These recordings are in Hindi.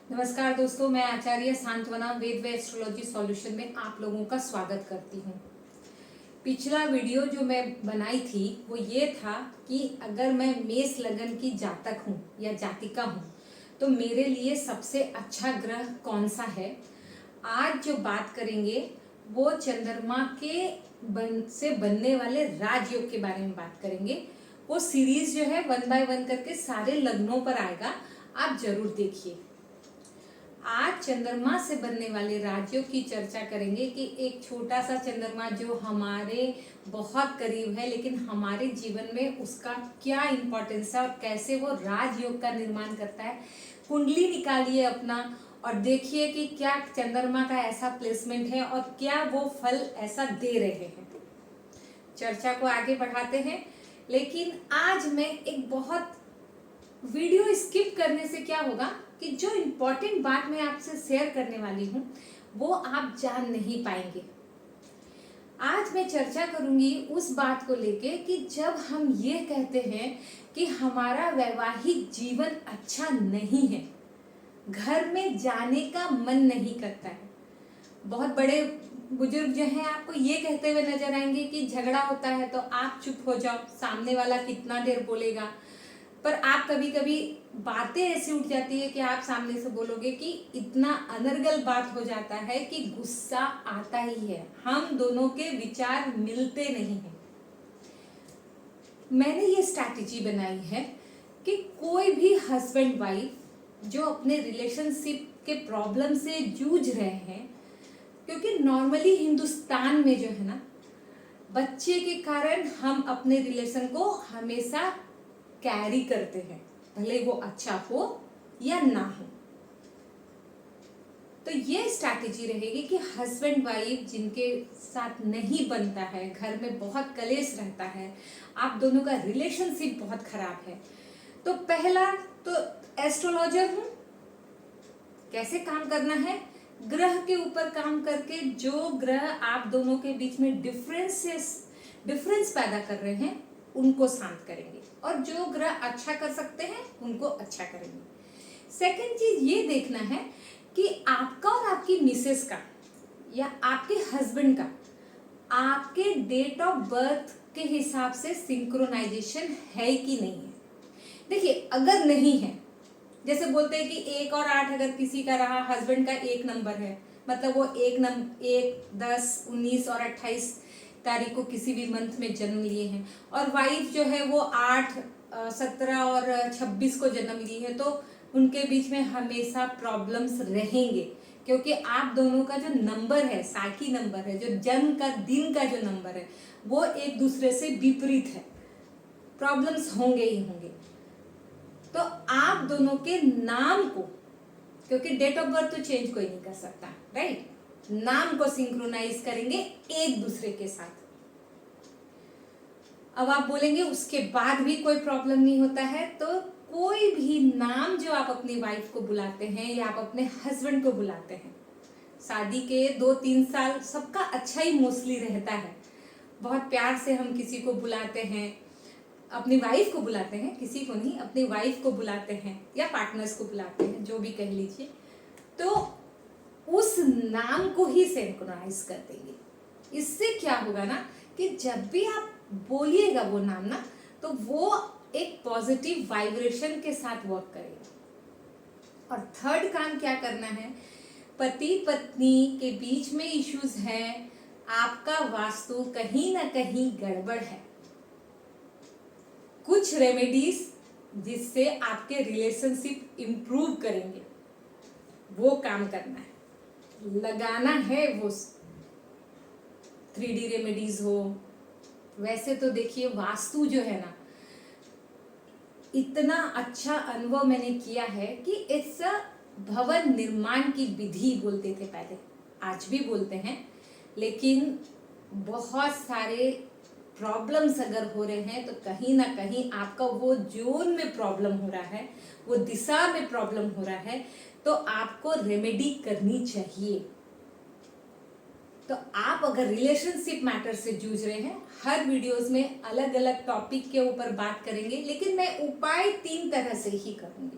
नमस्कार दोस्तों, मैं आचार्य सांत्वना वेद व एस्ट्रोलॉजी सॉल्यूशन में आप लोगों का स्वागत करती हूँ। पिछला वीडियो जो मैं बनाई थी वो ये था कि अगर मैं मेष लगन की जातक हूँ या जातिका हूँ तो मेरे लिए सबसे अच्छा ग्रह कौन सा है। आज जो बात करेंगे वो चंद्रमा के से बनने वाले राजयोग के बारे में बात करेंगे। वो सीरीज जो है 1 बाय 1 करके सारे लग्नों पर आएगा, आप जरूर देखिए। आज चंद्रमा से बनने वाले राज्यों की चर्चा करेंगे कि एक छोटा सा चंद्रमा जो हमारे बहुत करीब है लेकिन हमारे जीवन में उसका क्या इम्पोर्टेंस है और कैसे वो राजयोग का निर्माण करता है। कुंडली निकालिए अपना और देखिए कि क्या चंद्रमा का ऐसा प्लेसमेंट है और क्या वो फल ऐसा दे रहे हैं। चर्चा को आगे बढ़ाते हैं, लेकिन आज मैं एक बहुत वीडियो स्किप करने से क्या होगा कि जो इम्पोर्टेंट बात मैं आपसे शेयर करने वाली हूँ वो आप जान नहीं पाएंगे। आज मैं चर्चा करूंगी उस बात को लेके कि जब हम ये कहते हैं कि हमारा वैवाहिक जीवन अच्छा नहीं है, घर में जाने का मन नहीं करता है। बहुत बड़े बुजुर्ग जो हैं आपको ये कहते हुए नजर आएंगे कि झगड़ा होता है तो आप चुप हो जाओ, सामने वाला कितना देर बोलेगा। पर आप कभी कभी बातें ऐसी उठ जाती है कि आप सामने से बोलोगे कि इतना अनर्गल बात हो जाता है कि गुस्सा आता ही है, हम दोनों के विचार मिलते नहीं हैं। मैंने ये स्ट्रैटेजी बनाई है कि कोई भी हस्बैंड वाइफ जो अपने रिलेशनशिप के प्रॉब्लम से जूझ रहे हैं, क्योंकि नॉर्मली हिंदुस्तान में जो है ना, बच्चे के कारण हम अपने रिलेशन को हमेशा कैरी करते हैं, भले वो अच्छा हो या ना हो। तो ये स्ट्रैटेजी रहेगी कि हस्बैंड वाइफ जिनके साथ नहीं बनता है, घर में बहुत कलेश रहता है, आप दोनों का रिलेशनशिप बहुत खराब है, तो पहला तो एस्ट्रोलॉजर हूं, कैसे काम करना है, ग्रह के ऊपर काम करके जो ग्रह आप दोनों के बीच में डिफरेंस पैदा कर रहे हैं उनको शांत करेंगे और जो ग्रह अच्छा कर सकते हैं उनको अच्छा करेंगे। सेकंड चीज ये देखना है कि आपका और आपकी मिसेस का या आपके हस्बैंड का आपके डेट ऑफ बर्थ के हिसाब से सिंक्रोनाइजेशन है कि नहीं है। देखिए, अगर नहीं है, जैसे बोलते हैं कि 1 और 8 अगर किसी का रहा, हस्बैंड का 1 नंबर है, मतलब वो 1, 10, 19 और 28 तारीख को किसी भी मंथ में जन्म लिए हैं, और वाइफ जो है वो 8, 17 और 26 को जन्म ली है, तो उनके बीच में हमेशा प्रॉब्लम्स रहेंगे, क्योंकि आप दोनों का जो नंबर है, साकी नंबर है, जो जन्म का दिन का जो नंबर है, वो एक दूसरे से विपरीत है, प्रॉब्लम्स होंगे ही होंगे। तो आप दोनों के नाम को, क्योंकि डेट ऑफ बर्थ तो चेंज कोई नहीं कर सकता, राइट, नाम को सिंक्रोनाइज करेंगे एक दूसरे के साथ। अब आप बोलेंगे उसके बाद भी कोई प्रॉब्लम नहीं होता है, तो कोई भी नाम जो आप अपनी वाइफ को बुलाते हैं या आप अपने हस्बैंड को बुलाते हैं, शादी के 2-3 साल सबका अच्छा ही मोस्टली रहता है, बहुत प्यार से हम किसी को बुलाते हैं, अपनी वाइफ को बुलाते हैं, किसी को नहीं, अपनी वाइफ को बुलाते हैं या पार्टनर्स को बुलाते हैं, जो भी कह लीजिए, तो उस नाम को ही सिंक्रोनाइज कर देंगे। इससे क्या होगा ना कि जब भी आप बोलिएगा वो नाम ना, तो वो एक पॉजिटिव वाइब्रेशन के साथ वर्क करेगा। और थर्ड काम क्या करना है, पति पत्नी के बीच में इश्यूज हैं, आपका वास्तु कहीं ना कहीं गड़बड़ है, कुछ रेमेडीज जिससे आपके रिलेशनशिप इंप्रूव करेंगे वो काम करना है, लगाना है। वो 3D रेमेडीज हो, वैसे तो देखिए वास्तु जो है ना, इतना अच्छा अनुभव मैंने किया है कि इट्स अ भवन निर्माण की विधि बोलते थे पहले, आज भी बोलते हैं, लेकिन बहुत सारे प्रॉब्लम्स अगर हो रहे हैं तो कहीं ना कहीं आपका वो जोन में प्रॉब्लम हो रहा है, वो दिशा में प्रॉब्लम हो रहा है, तो आपको रेमेडी करनी चाहिए। तो आप अगर रिलेशनशिप मैटर से जूझ रहे हैं, हर वीडियोस में अलग अलग टॉपिक के ऊपर बात करेंगे, लेकिन मैं उपाय 3 तरह से ही करूंगी।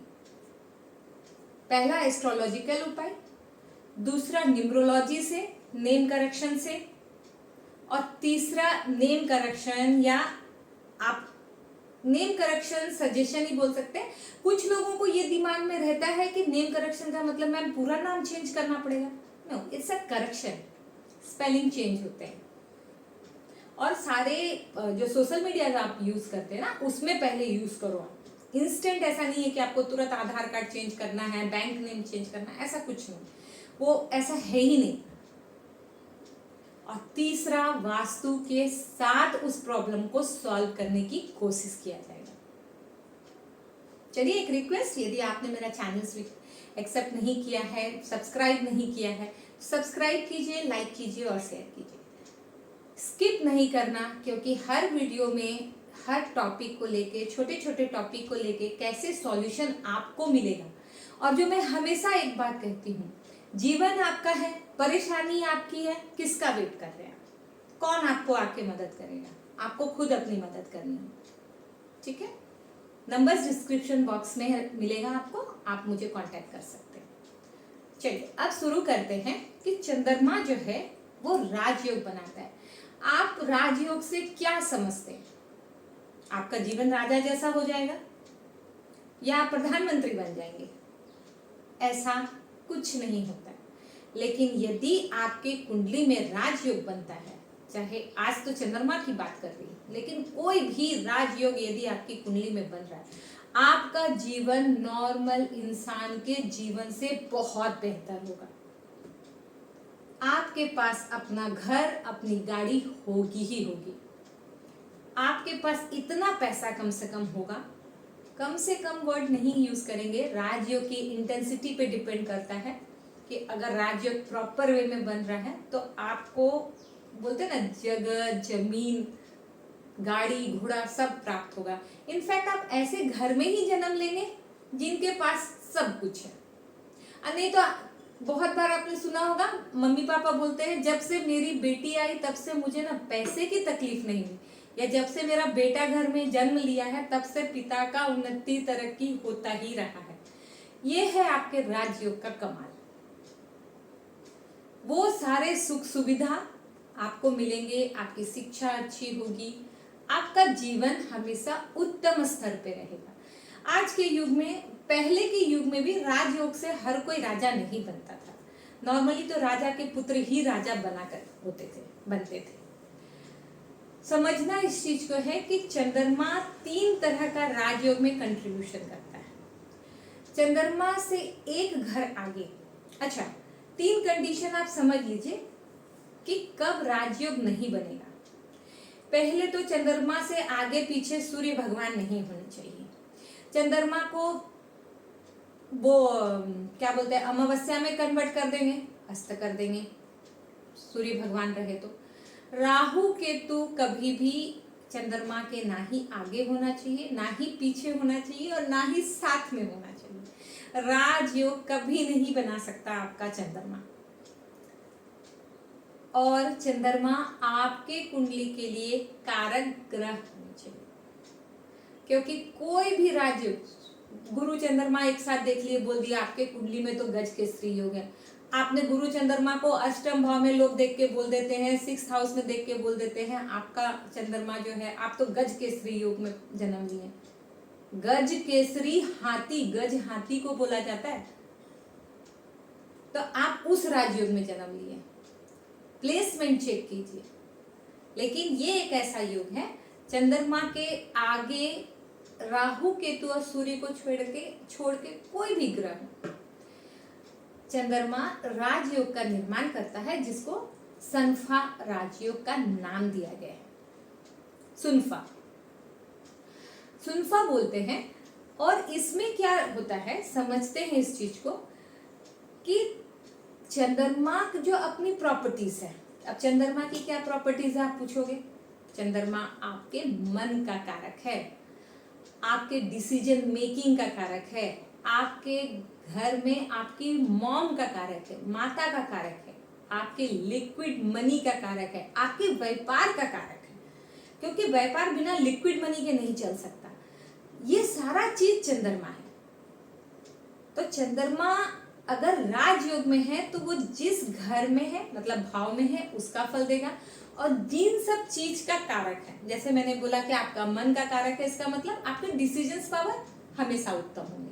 पहला एस्ट्रोलॉजिकल उपाय, दूसरा न्यूमरोलॉजी से, नेम करेक्शन से, और तीसरा नेम करेक्शन या आप नेम करेक्शन सजेशन ही बोल सकते हैं। कुछ लोगों को ये दिमाग में रहता है कि नेम करेक्शन का मतलब मैम पूरा नाम चेंज करना पड़ेगा। No, it's a correction, spelling change होते हैं। और सारे जो सोशल मीडिया आप यूज करते हैं ना, उसमें पहले यूज करो आप। इंस्टेंट ऐसा नहीं है कि आपको तुरंत आधार कार्ड चेंज करना है, बैंक नेम चेंज करना है, ऐसा कुछ नहीं, वो ऐसा है ही नहीं। और तीसरा, वास्तु के साथ उस प्रॉब्लम को सॉल्व करने की कोशिश किया जाएगा। चलिए, एक रिक्वेस्ट, यदि आपने मेरा चैनल एक्सेप्ट नहीं किया है, सब्सक्राइब नहीं किया है, सब्सक्राइब कीजिए, लाइक कीजिए और शेयर कीजिए। स्किप नहीं करना, क्योंकि हर वीडियो में हर टॉपिक को लेके, छोटे छोटे टॉपिक को लेके कैसे सॉल्यूशन आपको मिलेगा। और जो मैं हमेशा एक बात कहती हूँ, जीवन आपका है, परेशानी आपकी है, किसका वेट कर रहे हैं? कौन आपको आके मदद करेगा? आपको खुद अपनी मदद करनी है। ठीक है, नंबर्स डिस्क्रिप्शन बॉक्स में मिलेगा आपको, आप मुझे कांटेक्ट कर सकते हैं। चलिए, अब शुरू करते हैं कि चंद्रमा जो है वो राजयोग बनाता है। आप राजयोग से क्या समझते हैं? आपका जीवन राजा जैसा हो जाएगा या आप प्रधानमंत्री बन जाएंगे? ऐसा कुछ नहीं होता है। लेकिन यदि आपके कुंडली में राजयोग बनता है, चाहे आज तो चंद्रमा की बात कर रही है, लेकिन कोई भी राजयोग यदि आपकी कुंडली में बन रहा है, आपका जीवन नॉर्मल इंसान के जीवन से बहुत बेहतर होगा। आपके पास अपना घर, अपनी गाड़ी होगी ही होगी। आपके पास इतना पैसा कम से कम होगा, कम से कम वर्ड नहीं यूज करेंगे, राजयोग की इंटेंसिटी पे डिपेंड करता है कि अगर राजयोग प्रॉपर वे में बन रहा है तो आपको बोलते हैं ना, जगह, जमीन, गाड़ी, घोड़ा सब प्राप्त होगा। इनफैक्ट आप ऐसे घर में ही जन्म लेंगे जिनके पास सब कुछ है। नहीं तो बहुत बार आपने सुना होगा, मम्मी पापा बोलते हैं, जब से मेरी बेटी आई तब से मुझे ना पैसे की तकलीफ नहीं हुई, या जब से मेरा बेटा घर में जन्म लिया है तब से पिता का उन्नति तरक्की होता ही रहा है। ये है आपके राजयोग का कमाल। वो सारे सुख सुविधा आपको मिलेंगे, आपकी शिक्षा अच्छी होगी, आपका जीवन हमेशा उत्तम स्तर पे रहेगा। आज के युग में, पहले के युग में भी राजयोग से हर कोई राजा नहीं बनता था। नॉर्मली तो राजा के पुत्र ही राजा बनते थे। समझना इस चीज को है कि चंद्रमा 3 तरह का राजयोग में कंट्रीब्यूशन करता है। चंद्रमा से एक घर आगे, अच्छा 3 कंडीशन आप समझ लीजिए कि कब राजयोग नहीं बनेगा। पहले तो चंद्रमा से आगे पीछे सूर्य भगवान नहीं होने चाहिए। चंद्रमा को वो क्या बोलते हैं, अमावस्या में कन्वर्ट कर देंगे, अस्त कर देंगे, सूर्य भगवान रहे तो। राहु केतु कभी भी चंद्रमा के ना ही आगे होना चाहिए, ना ही पीछे होना चाहिए, और ना ही साथ में होना चाहिए। राजयोग कभी नहीं बना सकता आपका चंद्रमा। और चंद्रमा आपके कुंडली के लिए कारक ग्रह होने चाहिए, क्योंकि कोई भी राजयोग, गुरु चंद्रमा एक साथ देख लिए, बोल दिया आपके कुंडली में तो गज केसरी योग है। आपने गुरु चंद्रमा को अष्टम भाव में लोग देख के बोल देते हैं, 6th हाउस में देख के बोल देते हैं आपका चंद्रमा जो है, आप तो गज केसरी योग में जन्म लिए। गज केसरी हाथी, गज हाथी को बोला जाता है, तो आप उस राजयोग में जन्म लिए। प्लेसमेंट चेक कीजिए। लेकिन ये एक ऐसा योग है, चंद्रमा के आगे राहु केतु और सूर्य को छोड़ के कोई भी ग्रह, चंद्रमा राजयोग का निर्माण करता है, जिसको सनफा राजयोग का नाम दिया गया है। सुनफा बोलते हैं। और इसमें क्या होता है, समझते हैं इस चीज को कि चंद्रमा जो अपनी प्रॉपर्टीज है। अब चंद्रमा की क्या प्रॉपर्टीज है आप पूछोगे? चंद्रमा आपके मन का कारक है, आपके डिसीजन मेकिंग का कारक है, आपके घर में आपकी मॉम का कारक है, माता का कारक है, आपके लिक्विड मनी का कारक है, आपके व्यापार का कारक है, क्योंकि व्यापार बिना लिक्विड मनी के नहीं चल सकता। ये सारा चीज चंद्रमा है। तो चंद्रमा अगर राजयोग में है तो वो जिस घर में है मतलब भाव में है उसका फल देगा, और जिन सब चीज का कारक है, जैसे मैंने बोला कि आपका मन का कारक है, इसका मतलब आपके डिसीजंस पावर हमेशा उत्तम होंगे,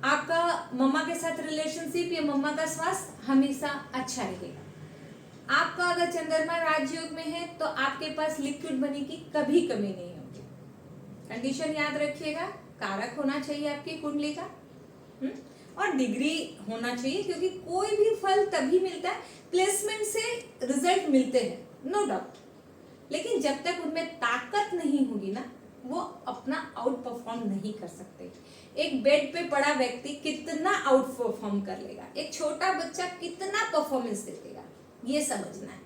आपका मम्मा के साथ रिलेशनशिप या मम्मा का स्वास्थ्य हमेशा अच्छा रहेगा। आपका अगर चंद्रमा राजयोग में है तो आपके पास लिक्विड मनी की कभी कमी नहीं होगी। कंडीशन याद रखिएगा, कारक होना चाहिए आपकी कुंडली का, और डिग्री होना चाहिए, क्योंकि कोई भी फल तभी मिलता है, प्लेसमेंट से रिजल्ट मिलते हैं, नो डाउट, लेकिन जब तक उनमें ताकत नहीं होगी ना, वो अपना आउट परफॉर्म नहीं कर सकते। एक बेड पे पड़ा व्यक्ति कितना आउट परफॉर्म कर लेगा, एक छोटा बच्चा कितना परफॉर्मेंस दे देगा, ये समझना है,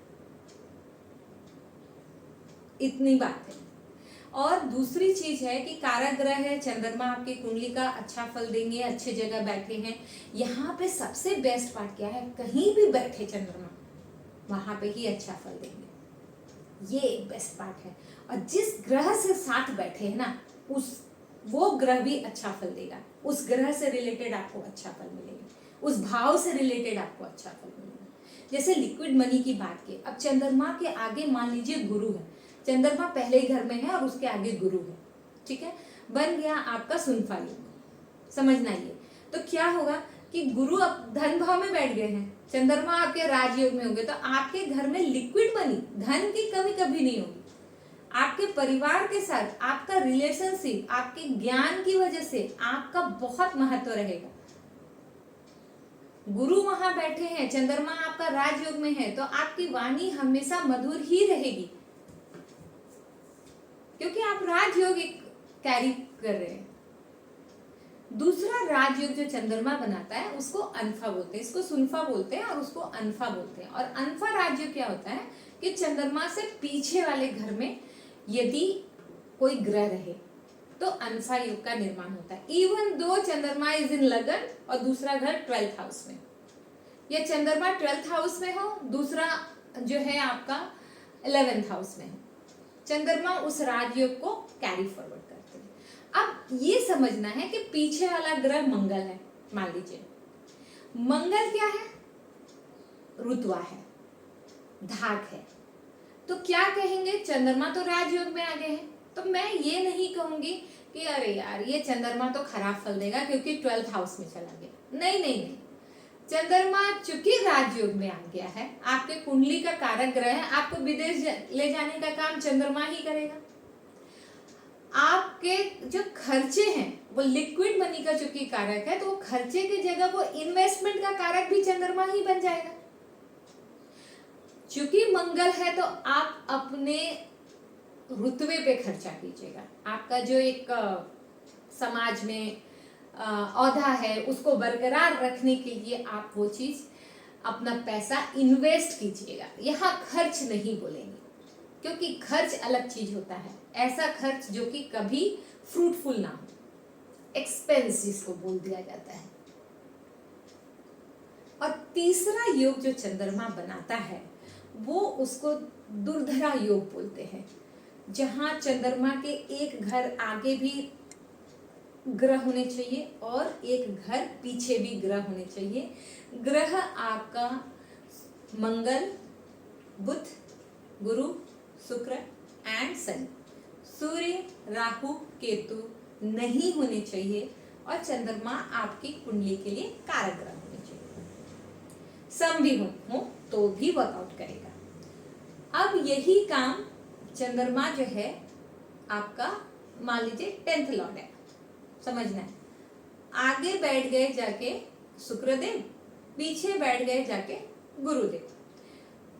इतनी बात है। और दूसरी चीज है कि कारक ग्रह है चंद्रमा, आपकी कुंडली का अच्छा फल देंगे, अच्छे जगह बैठे हैं। यहाँ पे सबसे बेस्ट पार्ट क्या है, कहीं भी बैठे चंद्रमा वहां पे ही अच्छा फल देंगे, ये एक बेस्ट पार्ट है। और जिस ग्रह से साथ बैठे हैं ना, वो ग्रह भी अच्छा फल देगा, उस ग्रह से रिलेटेड आपको अच्छा फल मिलेगा, उस भाव से रिलेटेड आपको अच्छा फल मिलेगा। जैसे लिक्विड मनी की बात की, अब चंद्रमा के आगे मान लीजिए गुरु है, चंद्रमा पहले ही घर में है और उसके आगे गुरु है, ठीक है, बन गया आपका सुनफा योग, समझना ये। तो क्या होगा कि गुरु अब धन भाव में बैठ गए हैं, चंद्रमा आपके राजयोग में होंगे, तो आपके घर में लिक्विड मनी, धन की कमी कभी नहीं होगी। आपके परिवार के साथ आपका रिलेशनशिप, आपके ज्ञान की वजह से आपका बहुत महत्व रहेगा। गुरु वहां बैठे हैं, चंद्रमा आपका राजयोग में है, तो आपकी वाणी हमेशा मधुर ही रहेगी, क्योंकि आप राजयोग कैरी कर रहे हैं। दूसरा राजयोग जो चंद्रमा बनाता है उसको अनफा बोलते हैं, इसको सुनफा बोलते हैं और उसको अनफा बोलते हैं। और अनफा राजयोग क्या होता है कि चंद्रमा से पीछे वाले घर में यदि कोई ग्रह रहे तो अनफा योग का निर्माण होता है। इवन दो चंद्रमा इज इन लगन और दूसरा घर 12th हाउस में, या चंद्रमा 12th हाउस में हो, दूसरा जो है आपका 11th हाउस में हो, चंद्रमा उस राजयोग को कैरी फॉरवर्ड करते हैं। अब ये समझना है कि पीछे वाला ग्रह मंगल है, मान लीजिए मंगल क्या है, रुतवा है, धाक है, तो क्या कहेंगे, चंद्रमा तो राजयोग में आ गए हैं, तो मैं ये नहीं कहूंगी कि अरे यार ये चंद्रमा तो खराब फल देगा क्योंकि 12th हाउस में चला गया, नहीं नहीं नहीं, चंद्रमा चूंकि राजयोग में आ गया है, आपके कुंडली का कारक ग्रह है, आपको विदेश ले जाने का काम चंद्रमा ही करेगा। आपके जो खर्चे हैं वो लिक्विड मनी का चूंकि कारक है, तो वो खर्चे की जगह वो इन्वेस्टमेंट का कारक भी चंद्रमा ही बन जाएगा। चूंकि मंगल है तो आप अपने रुतबे पे खर्चा कीजिएगा, आपका जो एक समाज में औधा है उसको बरकरार रखने के लिए आप वो चीज अपना पैसा इन्वेस्ट कीजिएगा। यहाँ खर्च नहीं बोलेंगे, क्योंकि खर्च अलग चीज होता है, ऐसा खर्च जो कि कभी फ्रूटफुल ना हो, एक्सपेंस जिसको बोल दिया जाता है। और तीसरा योग जो चंद्रमा बनाता है वो उसको दुर्धरा योग बोलते हैं, जहां चंद्रमा के एक घर आगे भी ग्रह होने चाहिए और एक घर पीछे भी ग्रह होने चाहिए। ग्रह आपका मंगल, बुध, गुरु, शुक्र एंड शनि, सूर्य, राहु, केतु नहीं होने चाहिए, और चंद्रमा आपकी कुंडली के लिए कारक ग्रह होने चाहिए। सम भी हो तो भी वर्कआउट करेगा। अब यही काम चंद्रमा जो है आपका मान लीजिए 10th लॉर्ड है, समझना है, आगे बैठ गए जाके शुक्रदेव, पीछे बैठ गए जाके गुरुदेव,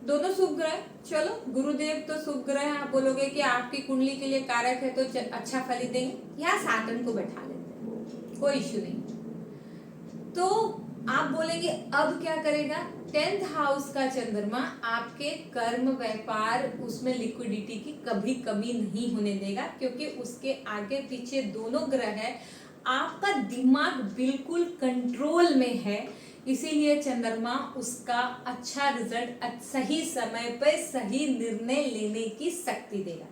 दोनों शुभ ग्रह। चलो गुरुदेव तो शुभ ग्रह, आप बोलोगे कि आपकी कुंडली के लिए कारक है तो अच्छा फल ही देंगे, यहाँ सातन को बैठा लेते हैं, कोई इश्यू नहीं। तो आप बोलेंगे अब क्या करेगा, 10th हाउस का चंद्रमा आपके कर्म, व्यापार, उसमें लिक्विडिटी की कभी कमी नहीं होने देगा, क्योंकि उसके आगे पीछे दोनों ग्रह है, आपका दिमाग बिल्कुल कंट्रोल में है, इसीलिए चंद्रमा उसका अच्छा रिजल्ट सही समय पर सही निर्णय लेने की शक्ति देगा।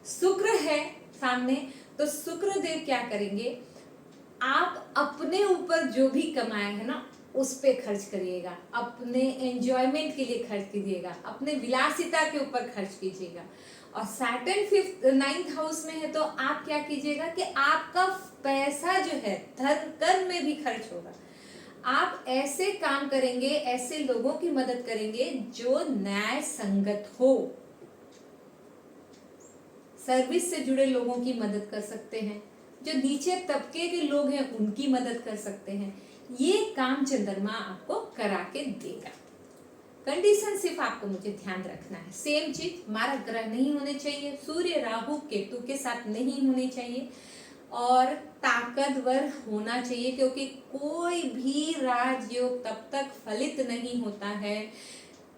शुक्र है सामने, तो शुक्र देव क्या करेंगे, आप अपने ऊपर जो भी कमाए है ना उस पे खर्च करिएगा, अपने एंजॉयमेंट के लिए खर्च कीजिएगा, अपने विलासिता के ऊपर खर्च कीजिएगा। और सैटर्न 9th हाउस में है तो आप क्या कीजिएगा कि आपका पैसा जो है धर्म कर्म में भी खर्च होगा। आप ऐसे काम करेंगे, ऐसे लोगों की मदद करेंगे जो न्याय संगत हो। सर्विस से जुड़े लोगों की मदद कर सकते हैं, जो नीचे तबके के लोग हैं उनकी मदद कर सकते हैं। ये काम चंद्रमा आपको करा के देगा। कंडीशन सिर्फ आपको मुझे ध्यान रखना है, सेम चीज, हमारा ग्रह नहीं होने चाहिए, सूर्य राहु केतु के साथ नहीं होने चाहिए, और ताकतवर होना चाहिए, क्योंकि कोई भी राजयोग तब तक फलित नहीं होता है।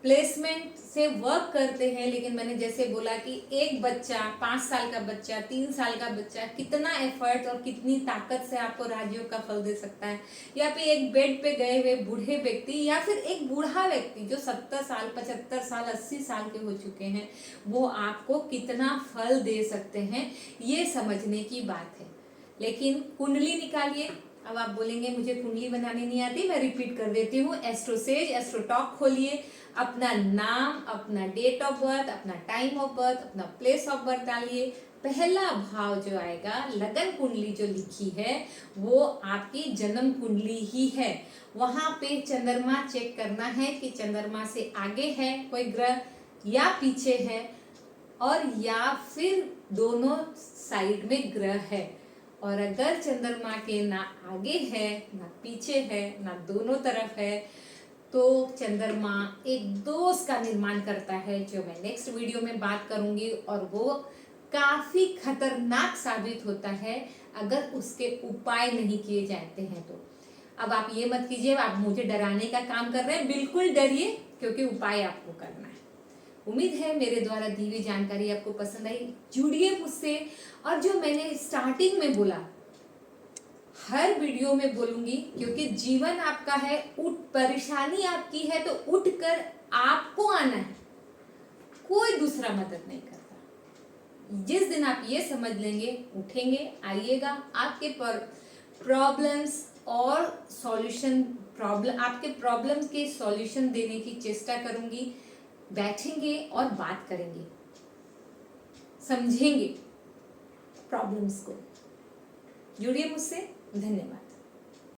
प्लेसमेंट से वर्क करते हैं, लेकिन मैंने जैसे बोला कि एक बच्चा, 5 साल का बच्चा, 3 साल का बच्चा कितना एफर्ट और कितनी ताकत से आपको राजयोग का फल दे सकता है, या फिर एक बेड पे गए हुए बूढ़े व्यक्ति या फिर एक बूढ़ा व्यक्ति जो 70 साल 75 साल 80 साल के हो चुके हैं, वो आपको कितना फल दे सकते हैं, ये समझने की बात है। लेकिन कुंडली निकालिए। अब आप बोलेंगे मुझे कुंडली बनाने नहीं आती, मैं रिपीट कर देती हूँ। एस्ट्रोसेज एस्ट्रोटॉक खोलिए, अपना नाम, अपना डेट ऑफ बर्थ, अपना टाइम ऑफ बर्थ, अपना प्लेस ऑफ बर्थ डालिए। पहला भाव जो आएगा, लगन कुंडली जो लिखी है वो आपकी जन्म कुंडली ही है। वहां पे चंद्रमा चेक करना है कि चंद्रमा से आगे है कोई ग्रह या पीछे है, और या फिर दोनों साइड में ग्रह है। और अगर चंद्रमा के ना आगे है ना पीछे है ना दोनों तरफ है, तो चंद्रमा एक दोष का निर्माण करता है, जो मैं नेक्स्ट वीडियो में बात करूंगी, और वो काफी खतरनाक साबित होता है अगर उसके उपाय नहीं किए जाते हैं तो। अब आप ये मत कीजिए आप मुझे डराने का काम कर रहे हैं, बिल्कुल डरिए, क्योंकि उपाय आपको करना है। उम्मीद है मेरे द्वारा दी हुई जानकारी आपको पसंद आई। जुड़िए मुझसे, और जो मैंने स्टार्टिंग में बोला हर वीडियो में बोलूंगी, क्योंकि जीवन आपका है, परेशानी आपकी है तो उठकर आपको आना है, कोई दूसरा मदद नहीं करता। जिस दिन आप ये समझ लेंगे, उठेंगे, आइएगा, आपके प्रॉब्लम्स और सॉल्यूशन, आपके प्रॉब्लम्स के सॉल्यूशन देने की चेष्टा करूंगी। बैठेंगे और बात करेंगे, समझेंगे प्रॉब्लम्स को। जुड़िए मुझसे। धन्यवाद।